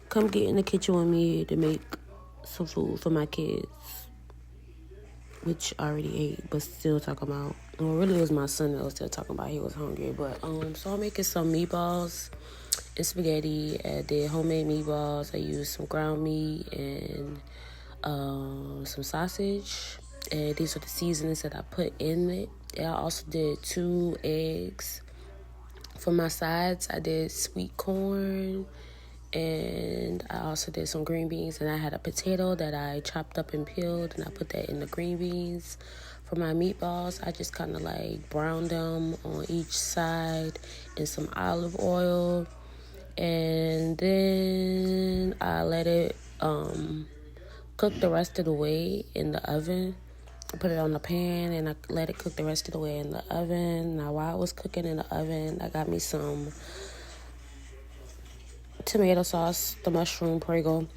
come get in the kitchen with me to make some food for my kids, which I already ate, but still talking about. Well, really, it was my son that was still talking about. He was hungry, but so I'm making some meatballs and spaghetti. I did homemade meatballs. I used some ground meat and some sausage, and these are the seasonings that I put in it. And I also did 2 eggs. For my sides, I did sweet corn, and I also did some green beans, and I had a potato that I chopped up and peeled, and I put that in the green beans. For my meatballs, I just kind of like browned them on each side in some olive oil, and then I let it cook the rest of the way in the oven. I put it on the pan and I let it cook the rest of the way in the oven. Now, while it was cooking in the oven, I got me some tomato sauce, the mushroom Prego,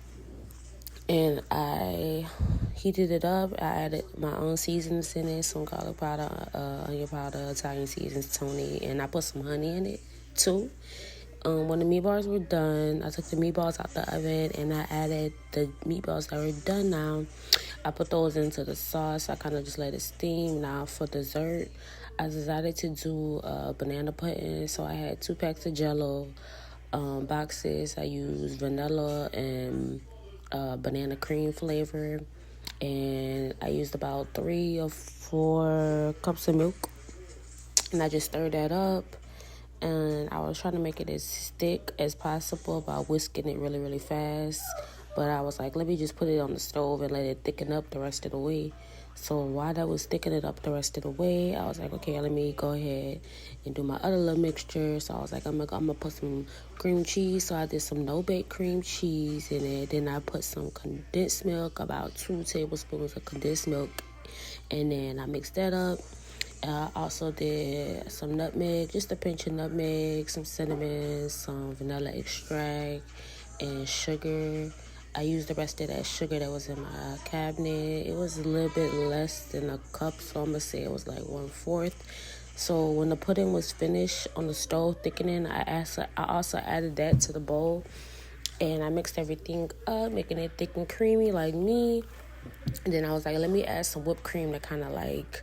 and I heated it up. I added my own seasonings in it, some garlic powder, onion powder, Italian seasons, Tony, and I put some honey in it too. When the meatballs were done, I took the meatballs out the oven and I added the meatballs that were done now. I put those into the sauce. I kind of just let it steam. Now for dessert, I decided to do banana pudding. So I had 2 packs of Jell-O boxes. I used vanilla and banana cream flavor. And I used about 3 or 4 cups of milk. And I just stirred that up. And I was trying to make it as thick as possible by whisking it really, really fast. But I was like, let me just put it on the stove and let it thicken up the rest of the way. So while that was thickening it up the rest of the way, I was like, okay, let me go ahead and do my other little mixture. So I was like, I'm gonna put some cream cheese. So I did some no-bake cream cheese in it. Then I put some condensed milk, about 2 tablespoons of condensed milk. And then I mixed that up. I also did some nutmeg, just a pinch of nutmeg, some cinnamon, some vanilla extract, and sugar. I used the rest of that sugar that was in my cabinet. It was a little bit less than a cup, so I'm going to say it was like 1/4. So when the pudding was finished on the stove thickening, I also added that to the bowl. And I mixed everything up, making it thick and creamy like me. And then I was like, let me add some whipped cream to kind of like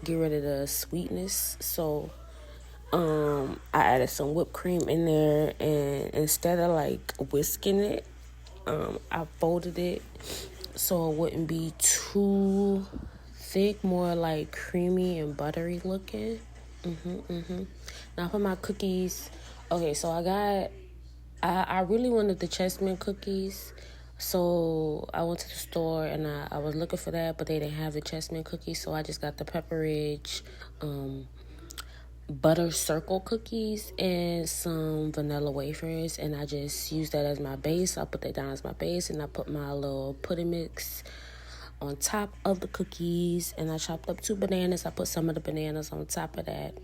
get rid of the sweetness. So I added some whipped cream in there, and instead of like whisking it, I folded it so it wouldn't be too thick, more like creamy and buttery looking. Now for my cookies, okay, so I really wanted the chessmen cookies. So I went to the store and I was looking for that, but they didn't have the chessmen cookies. So I just got the Pepperidge butter circle cookies and some vanilla wafers. And I just used that as my base. I put that down as my base, and I put my little pudding mix on top of the cookies. And I chopped up 2 bananas. I put some of the bananas on top of that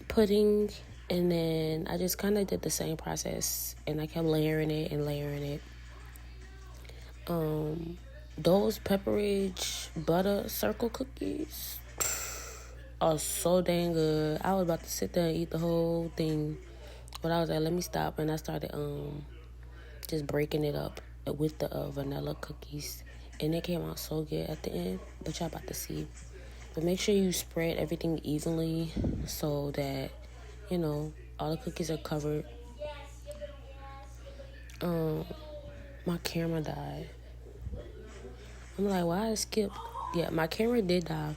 pudding. And then I just kind of did the same process, and I kept layering it and layering it. Those Pepperidge butter circle cookies are so dang good. I was about to sit there and eat the whole thing, but I was like, let me stop, and I started just breaking it up with the vanilla cookies, and it came out so good at the end. But y'all about to see. But make sure you spread everything evenly so that all the cookies are covered. My camera died. I'm like, why I skipped? Yeah, my camera did die.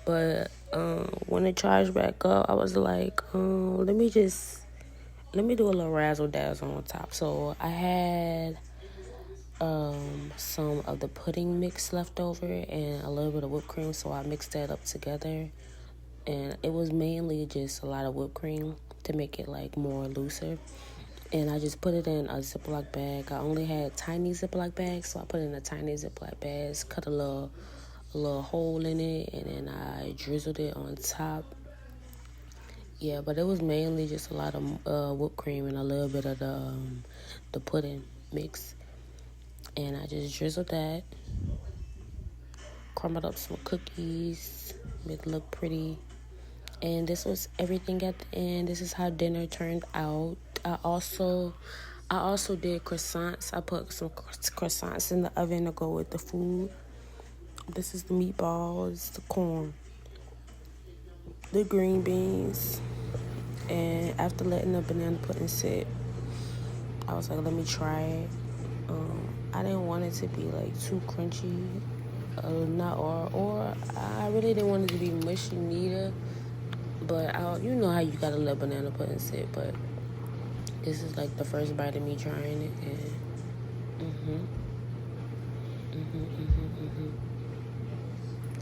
But when it charged back up, I was like, let me do a little razzle dazzle on top. So I had some of the pudding mix left over and a little bit of whipped cream. So I mixed that up together. And it was mainly just a lot of whipped cream to make it like more looser. And I just put it in a Ziploc bag. I only had tiny Ziploc bags, so I put it in a tiny Ziploc bag, cut a little hole in it, and then I drizzled it on top. Yeah, but it was mainly just a lot of whipped cream and a little bit of the pudding mix. And I just drizzled that, crumbled up some cookies, made it look pretty. And this was everything at the end. This is how dinner turned out. I also I also did croissants. I put some croissants in the oven to go with the food. This is the meatballs, the corn, the green beans. And after letting the banana pudding sit, I was like, let me try it. I didn't want it to be like too crunchy, or I really didn't want it to be mushy neither. But you know how you gotta let banana pudding sit. But this is like the first bite of me trying it, and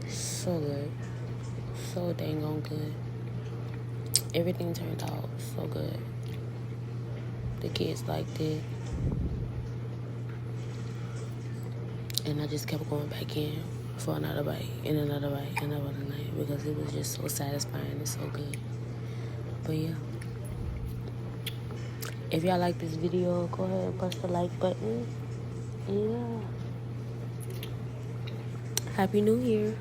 so good, so dang on good. Everything turned out so good. The kids liked it. And I just kept going back in for another bite and another bite and another night because it was just so satisfying and so good. But yeah. If y'all like this video, go ahead and press the like button. Yeah. Happy New Year.